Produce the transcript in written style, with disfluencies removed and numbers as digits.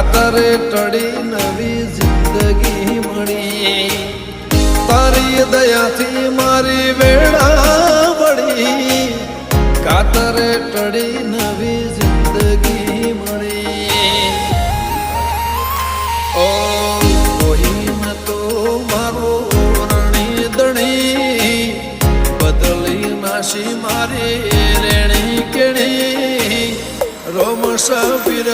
કાતરે ટળી નવી જિંદગી મળી તારી દયાથી મારી વેળા વળી કાતરે ટળી નવી જિંદગી મળી ઓ કોઈ ન તો મારો રણી દણી બદલી નાશી મારી રેણી કેણી રોમ સબીર